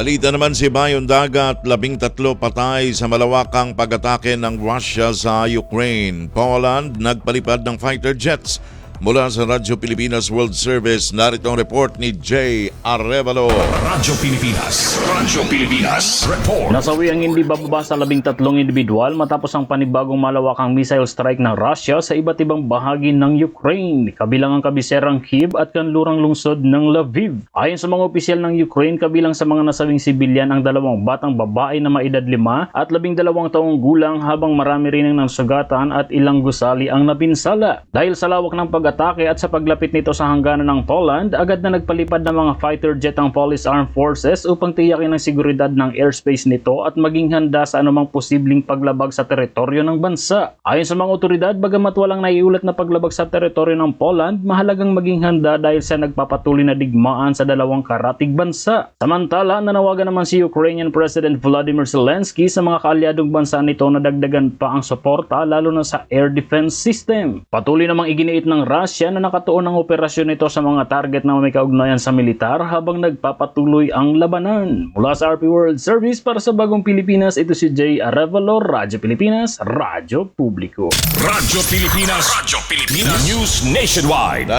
Balita naman si Bayon Dagat, 13 patay sa malawakang pag-atake ng Russia sa Ukraine. Poland nagpalipad ng fighter jets. Mula sa Radyo Pilipinas World Service, narito ang report ni Jay Arevalo. Radyo Pilipinas Report. Nasawi ang hindi bababa sa 13 individual matapos ang panibagong malawakang missile strike ng Russia sa iba't ibang bahagi ng Ukraine, kabilang ang kabiserang Kyiv at kanlurang lungsod ng Lviv. Ayon sa mga opisyal ng Ukraine, kabilang sa mga nasawing sibilyan ang 2 batang babae na maedad 5 at 12 taong gulang, habang marami rin ang nasugatan at ilang gusali ang napinsala. Dahil sa lawak ng pag-atake at sa paglapit nito sa hangganan ng Poland, agad na nagpalipad ng mga fighter jet ang Polish Armed Forces upang tiyakin ang seguridad ng airspace nito at maging handa sa anumang posibleng paglabag sa teritoryo ng bansa. Ayon sa mga otoridad, bagamat walang naiulat na paglabag sa teritoryo ng Poland, mahalagang maging handa dahil sa nagpapatuloy na digmaan sa dalawang karatig bansa. Samantala, nanawagan naman si Ukrainian President Volodymyr Zelensky sa mga kaalyadong bansa nito na dagdagan pa ang suporta, lalo na sa air defense system. Patuloy namang iginiit ng Russia na nakatuon ang operasyon nito sa mga target na may kaugnayan sa militar habang nagpapatuloy ang labanan. Mula sa RP World Service para sa Bagong Pilipinas, ito si Jay Arevalo, Radyo Pilipinas, Radyo Publiko. Radyo Pilipinas News Nationwide.